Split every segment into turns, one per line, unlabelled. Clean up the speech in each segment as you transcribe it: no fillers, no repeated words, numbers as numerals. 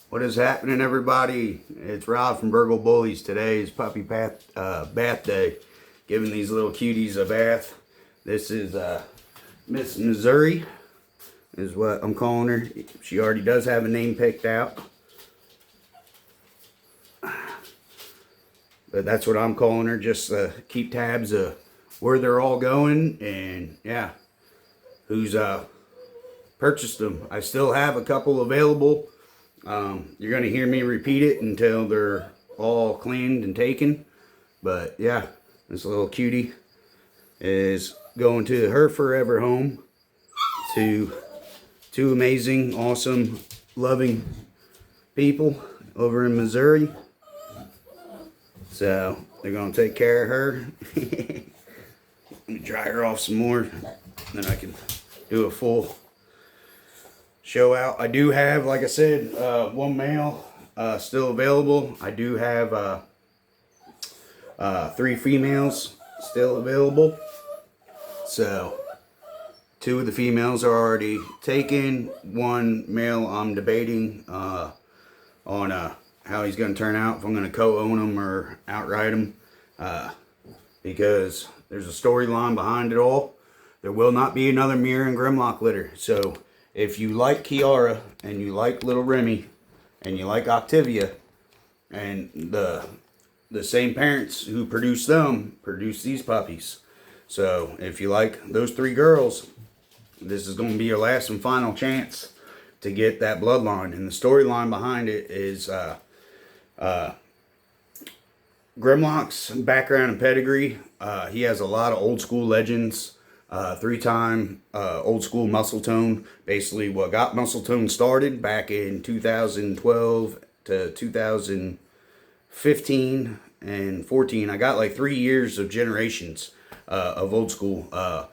What is happening, everybody? It's Rob from Burgle Bullies. Today is puppy bath day. Giving these little cuties a bath. This is Miss Missouri, is what I'm calling her. She already does have a name picked out, but that's what I'm calling her. Just keep tabs of where they're all going, and yeah, who's purchased them. I still have a couple available. You're going to hear me repeat it until they're all cleaned and taken. But yeah, this little cutie is going to her forever home to two amazing, awesome, loving people over in Missouri. So they're going to take care of her. Let me dry her off some more, then I can do a full show out. I do have, like I said, one male still available. I do have 3 females still available. So 2 of the females are already taken. One male I'm debating on how he's going to turn out, if I'm going to co-own him or outright him, because there's a storyline behind it all. There will not be another Mira and Grimlock litter. So if you like Kiara and you like Little Remy and you like Octavia, and the same parents who produce them produce these puppies. So if you like those 3 girls, this is going to be your last and final chance to get that bloodline. And the storyline behind it is Grimlock's background and pedigree. He has a lot of old school legends. 3-time old school muscle tone. Basically what got muscle tone started back in 2012 to 2015 and 14. I got like 3 years of generations of old school. A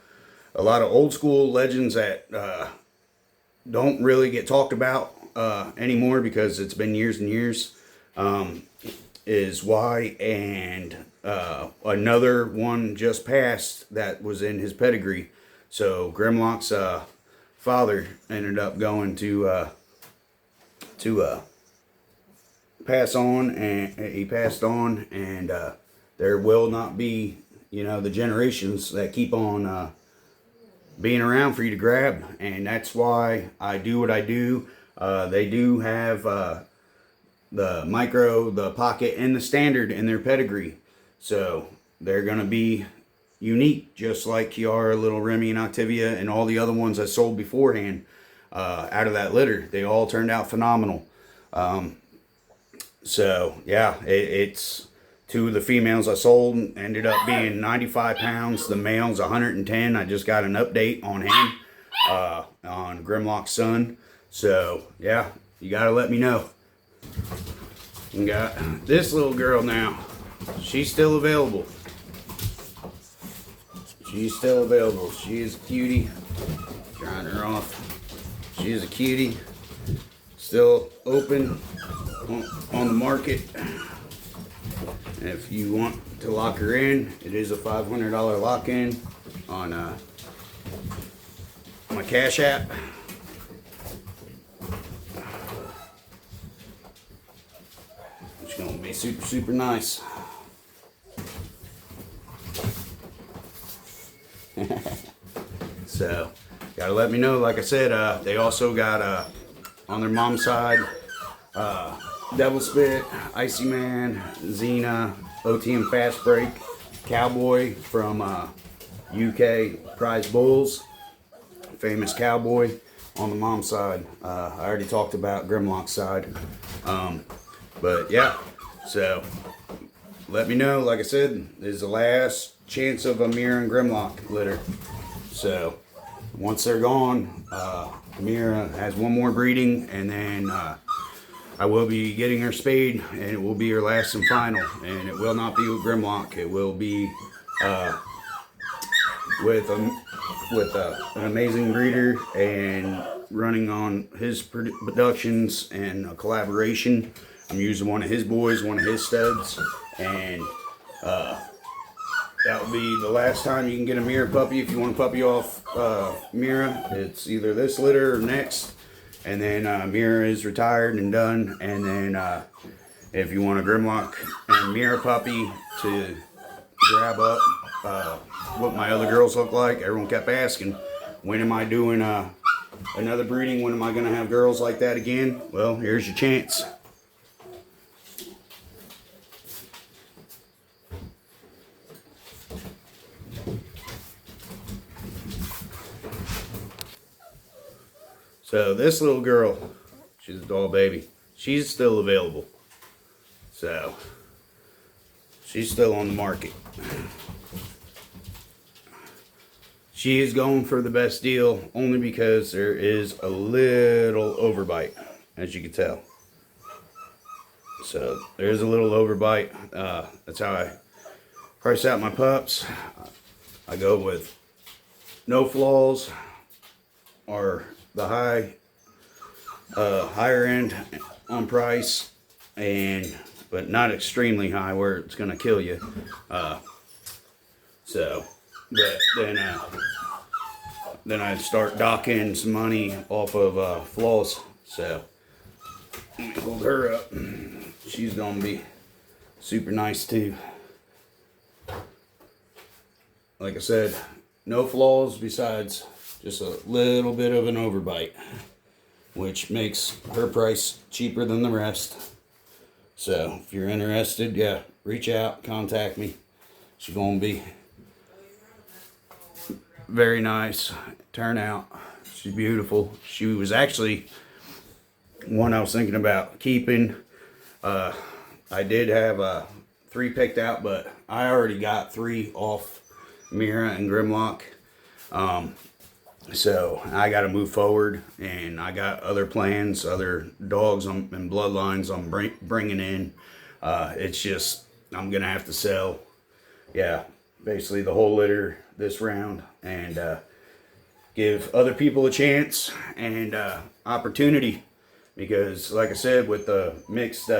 lot of old school legends that don't really get talked about anymore because it's been years and years. Is why, and another one just passed that was in his pedigree. So Grimlock's father ended up going to pass on, and he passed on, and there will not be, the generations that keep on being around for you to grab. And that's why I do what I do. They do have the micro, the pocket, and the standard in their pedigree. So they're going to be unique, just like Kiara, Little Remy, and Octavia, and all the other ones I sold beforehand out of that litter. They all turned out phenomenal. So yeah, it's 2 of the females I sold ended up being 95 pounds. The male's 110. I just got an update on him, on Grimlock's son. So yeah, you got to let me know. We got this little girl now. She's still available. She's still available. She is a cutie. Drying her off. She is a cutie. Still open on the market. And if you want to lock her in, it is a $500 lock-in on my Cash App. It's gonna be super, super nice. So, gotta let me know. Like I said, they also got on their mom's side, Devil Spit, Icy Man, Xena, OTM Fast Break, Cowboy from UK Prize Bulls, famous cowboy on the mom's side. I already talked about Grimlock's side. But yeah, so let me know. Like I said, this is the last chance of a Mira and Grimlock litter. So once they're gone, Mira has one more breeding, and then I will be getting her spayed, and it will be her last and final. And it will not be with Grimlock. It will be with an amazing breeder and running on his productions and a collaboration. I'm using one of his boys, one of his studs, and that will be the last time you can get a Mira puppy. If you want a puppy off Mira, it's either this litter or next. And then Mira is retired and done. And then if you want a Grimlock and Mira puppy to grab up what my other girls look like, everyone kept asking, when am I doing another breeding? When am I going to have girls like that again? Well, here's your chance. So this little girl, she's a doll baby. She's still available. So she's still on the market. She is going for the best deal only because there is a little overbite, as you can tell. So there's a little overbite. That's how I price out my pups. I go with no flaws or the higher end on price, but not extremely high where it's gonna kill you. But then I start docking some money off of flaws. So let me hold her up. She's gonna be super nice too. Like I said, no flaws besides just a little bit of an overbite, which makes her price cheaper than the rest. So if you're interested, yeah, reach out, contact me. She's gonna be very nice turnout. She's beautiful. She was actually one I was thinking about keeping. I did have 3 picked out, but I already got 3 off Mira and Grimlock. So I got to move forward, and I got other plans, other dogs and bloodlines I'm bringing in. It's just I'm gonna have to sell, yeah, basically the whole litter this round, and give other people a chance and opportunity, because like I said, with the mixed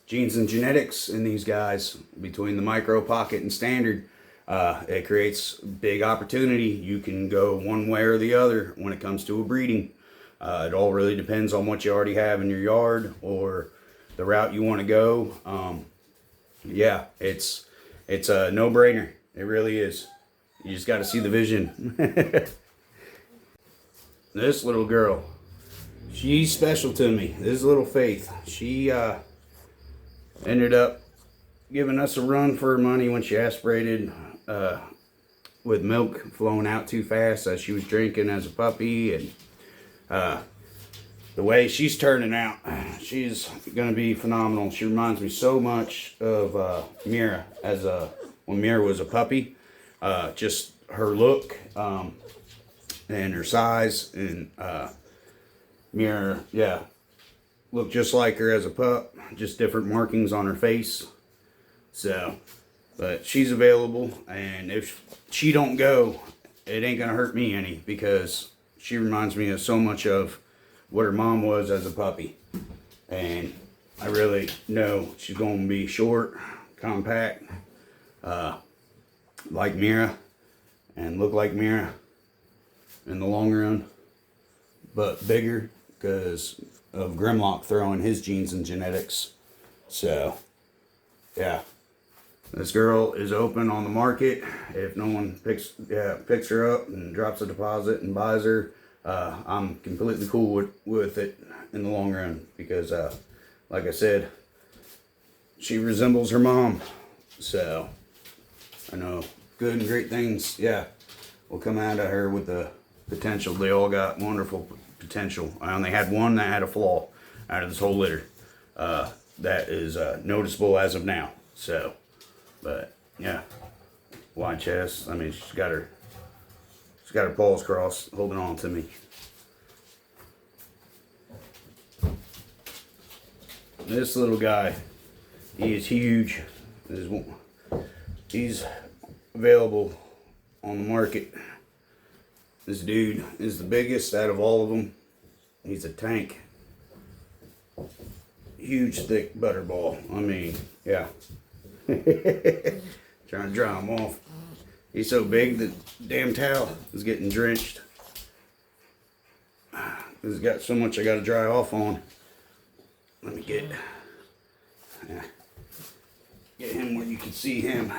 genes and genetics in these guys between the micro, pocket, and standard, it creates big opportunity. You can go one way or the other when it comes to a breeding. It all really depends on what you already have in your yard or the route you want to go. Yeah, it's a no-brainer. It really is. You just got to see the vision. This little girl, she's special to me. This little Faith, she ended up giving us a run for her money when she aspirated with milk flowing out too fast as she was drinking as a puppy. And the way she's turning out, she's gonna be phenomenal. She reminds me so much of Mira when Mira was a puppy. Just her look and her size, and Mira, yeah, looked just like her as a pup, just different markings on her face. So, but she's available, and if she don't go, it ain't gonna hurt me any, because she reminds me of so much of what her mom was as a puppy. And I really know she's gonna be short, compact, like Mira, and look like Mira in the long run, but bigger because of Grimlock throwing his genes and genetics. So, yeah. This girl is open on the market. If no one picks her up and drops a deposit and buys her, I'm completely cool with it in the long run, because like I said, she resembles her mom. So I know good and great things, yeah, will come out of her with the potential. They all got wonderful potential. I only had one that had a flaw out of this whole litter. That is noticeable as of now. So, but yeah, wide chest. I mean, she's got her paws crossed, holding on to me. This little guy, he is huge. He's available on the market. This dude is the biggest out of all of them. He's a tank. Huge, thick butterball. I mean, yeah. Trying to dry him off. He's so big that damn towel is getting drenched. It's got so much I got to dry off on. Let me get him where you can see him.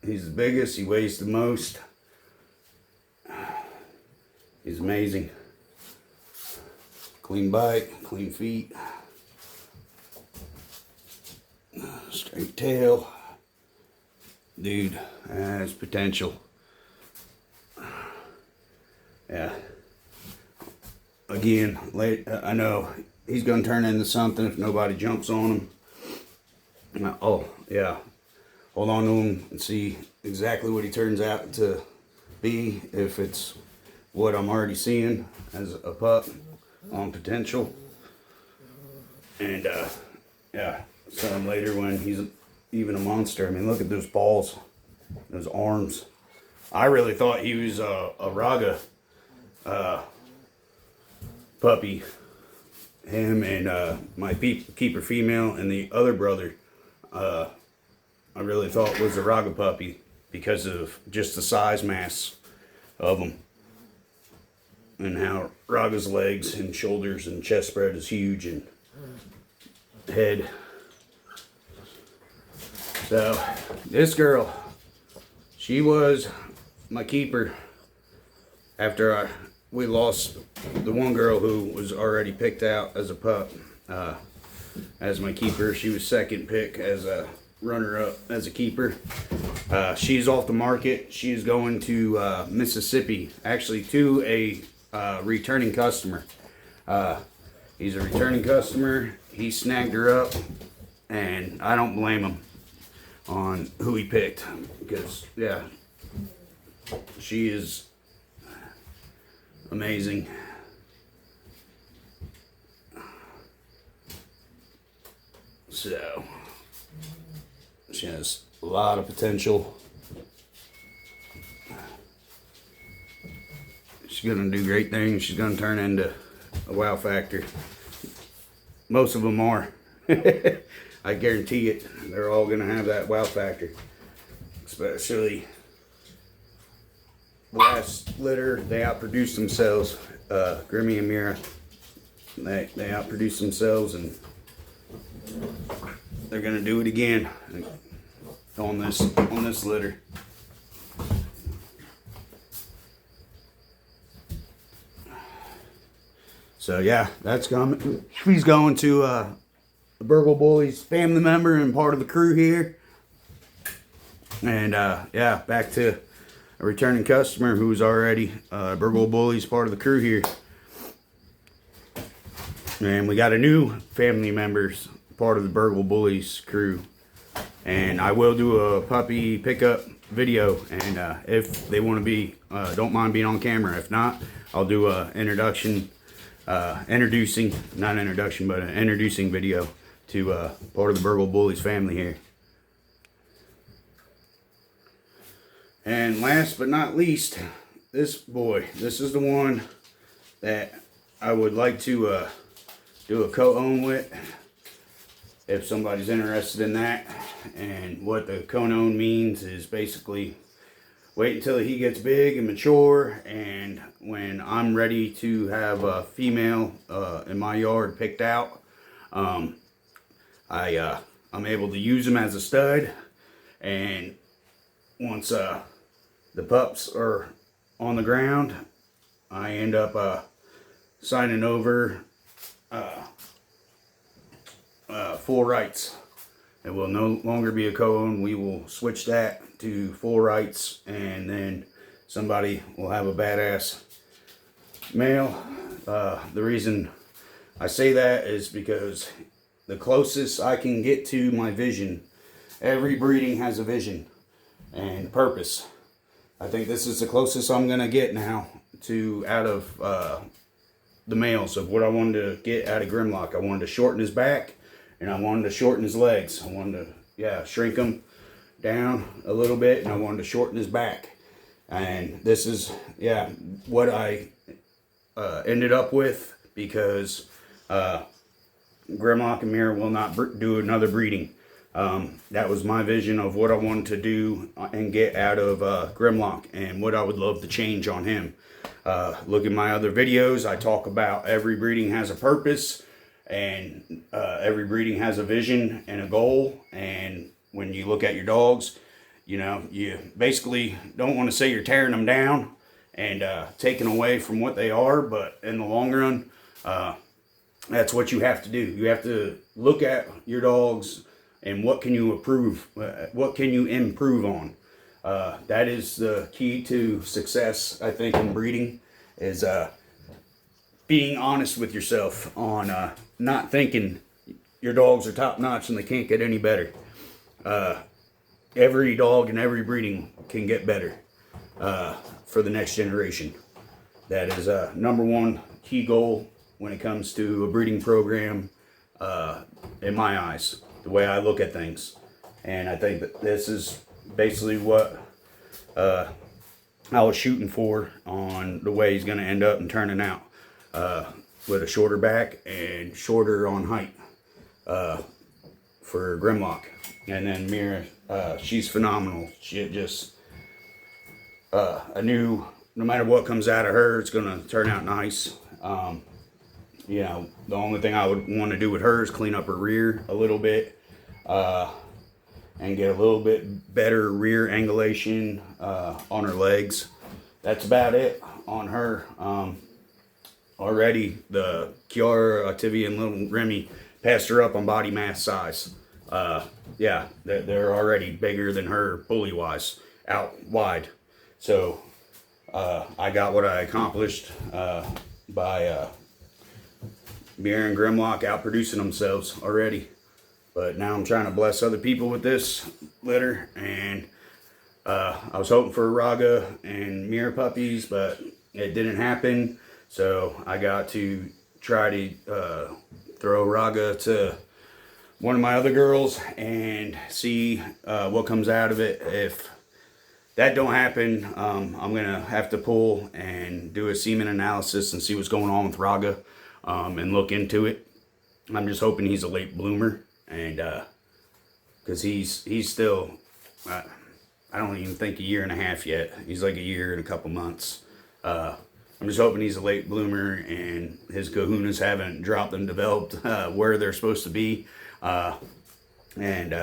He's the biggest. He weighs the most. He's amazing. Clean bite, clean feet, straight tail. Dude, has potential. Yeah. Again, I know he's going to turn into something if nobody jumps on him. Oh, yeah. Hold on to him and see exactly what he turns out to be, if it's what I'm already seeing as a pup on potential. And, yeah, saw him later when he's even a monster. I mean, look at those paws, those arms. I really thought he was a Raga puppy. Him and my keeper female and the other brother, I really thought was a Raga puppy because of just the size mass of them. And how Raga's legs and shoulders and chest spread is huge, and head. So this girl, she was my keeper after we lost the one girl who was already picked out as a pup as my keeper. She was second pick as a runner-up as a keeper. She's off the market. She's going to Mississippi, actually to a returning customer. He's a returning customer. He snagged her up, and I don't blame him on who he picked, because yeah, she is amazing. So she has a lot of potential. She's gonna do great things. She's gonna turn into a wow factor. Most of them are. I guarantee it. They're all gonna have that wow factor. Especially last litter, they outproduced themselves. Grimmy and Mira, they outproduced themselves, and they're gonna do it again on this litter. So yeah, that's coming. He's going to a Burgle Bullies family member and part of the crew here. And yeah, back to a returning customer who's already Burgle Bullies part of the crew here. And we got a new family members part of the Burgle Bullies crew. And I will do a puppy pickup video, and if they want to be, don't mind being on camera. If not, I'll do a introducing video to part of the Burgle Bullies family here. And last but not least, this boy. This is the one that I would like to do a co-own with, if somebody's interested in that. And what the co-own means is basically wait until he gets big and mature, and when I'm ready to have a female in my yard picked out, I'm able to use him as a stud. And once the pups are on the ground, I end up signing over full rights. It will no longer be a co-own. We will switch that to full rights, and then somebody will have a badass male. The reason I say that is because the closest I can get to my vision, every breeding has a vision and purpose. I think this is the closest I'm gonna get now to out of the males of what I wanted to get out of Grimlock. I wanted to shorten his back, and I wanted to shorten his legs. I wanted to, yeah, shrink him down a little bit, and I wanted to shorten his back. And this is, yeah, what I ended up with, because Grimlock and Mira will not do another breeding. That was my vision of what I wanted to do and get out of Grimlock, and what I would love to change on him. Look at my other videos. I talk about every breeding has a purpose, and every breeding has a vision and a goal. And when you look at your dogs, you know, you basically don't want to say you're tearing them down and taking away from what they are, but in the long run, that's what you have to do. You have to look at your dogs and what can you improve on. That is the key to success, I think, in breeding, is being honest with yourself on not thinking your dogs are top notch and they can't get any better. Every dog and every breeding can get better for the next generation. That is number one key goal when it comes to a breeding program, in my eyes, the way I look at things. And I think that this is basically what I was shooting for on the way he's going to end up and turning out, with a shorter back and shorter on height for Grimlock. And then Mira, she's phenomenal. She just no matter what comes out of her, it's going to turn out nice. You know, the only thing I would want to do with her is clean up her rear a little bit, and get a little bit better rear angulation on her legs. That's about it on her. Already the Kiara, Activia, and little Remy passed her up on body mass size. Yeah, they're already bigger than her bully wise, out wide. So I got what I accomplished by Mira and Grimlock outproducing themselves already. But now I'm trying to bless other people with this litter, and I was hoping for Raga and Mira puppies, but it didn't happen. So I got to try to throw Raga to one of my other girls and see what comes out of it. If that don't happen, I'm gonna have to pull and do a semen analysis and see what's going on with Raga, and look into it. I'm just hoping he's a late bloomer, and because he's still, I don't even think a year and a half yet. He's like a year and a couple months. I'm just hoping he's a late bloomer and his kahunas haven't dropped and developed where they're supposed to be, and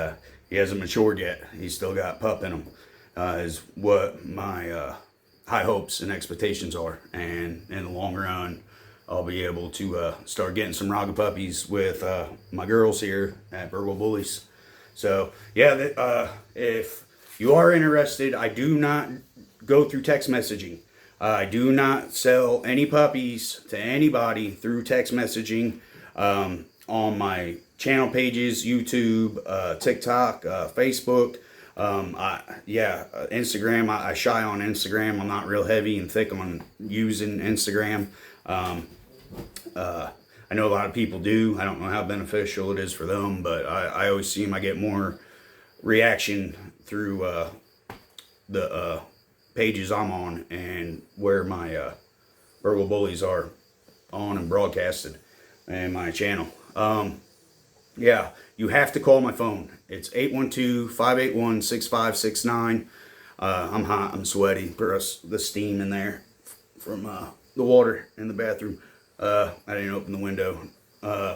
he hasn't matured yet. He's still got pup in him, is what my high hopes and expectations are. And in the long run, I'll be able to start getting some Raga puppies with my girls here at Burgle Bullies. So yeah, if you are interested, I do not go through text messaging. I do not sell any puppies to anybody through text messaging on my channel pages, YouTube, TikTok, Facebook. Instagram. I shy on Instagram. I'm not real heavy and thick on using Instagram. I know a lot of people do. I don't know how beneficial it is for them, but I always seem I get more reaction through the pages I'm on and where my Burgle Bullies are on and broadcasted, and my channel. Yeah, you have to call my phone. It's 812-581-6569. I'm hot, I'm sweaty, plus the steam in there from the water in the bathroom. I didn't open the window.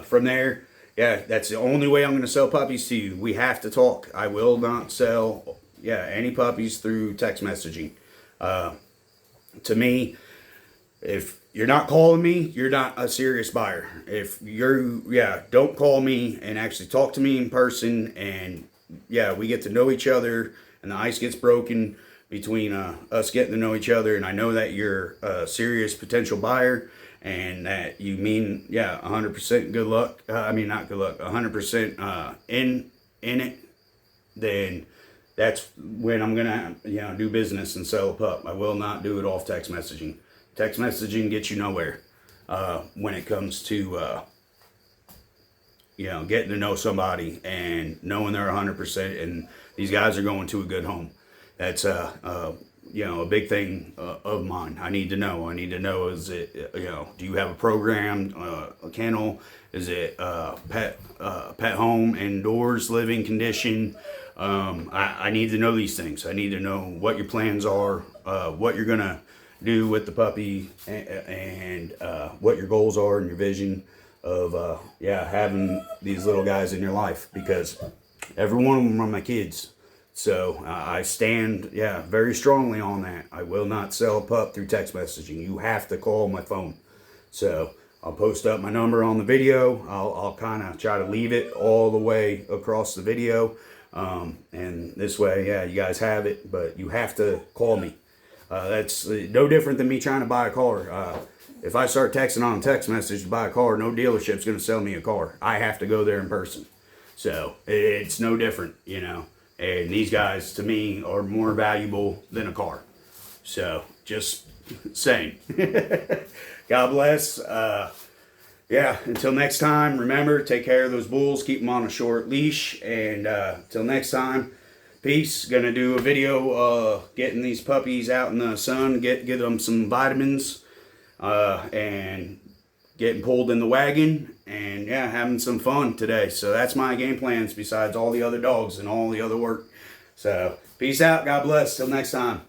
From there, yeah, that's the only way I'm going to sell puppies to you. We have to talk. I will not sell, any puppies through text messaging. To me, if you're not calling me, you're not a serious buyer. If don't call me and actually talk to me in person, and we get to know each other and the ice gets broken between us getting to know each other, and I know that you're a serious potential buyer and that you mean 100% good luck, not good luck, 100% in it, then that's when I'm gonna do business and sell a pup. I will not do it off text messaging. Text messaging gets you nowhere when it comes to getting to know somebody and knowing they're 100% and these guys are going to a good home. That's a big thing of mine. I need to know. Is it do you have a program, a kennel? Is it pet home, indoors, living condition? I need to know these things. I need to know what your plans are, what you're gonna do with the puppy, and what your goals are and your vision of yeah, having these little guys in your life, because every one of them are my kids. So I stand, yeah, very strongly on that. I will not sell a pup through text messaging. You have to call my phone. So I'll post up my number on the video. I'll kind of try to leave it all the way across the video. And this way, yeah, you guys have it, but you have to call me. That's no different than me trying to buy a car. If I start texting on a text message to buy a car, no dealership's going to sell me a car. I have to go there in person. So it's no different, you know. And these guys, to me, are more valuable than a car. So just saying. God bless. Yeah, until next time, remember, take care of those bulls. Keep them on a short leash. And till next time, peace. Gonna do a video getting these puppies out in the sun, get them some vitamins, and getting pulled in the wagon, and yeah, having some fun today. So that's my game plans, besides all the other dogs and all the other work. So peace out. God bless. Till next time.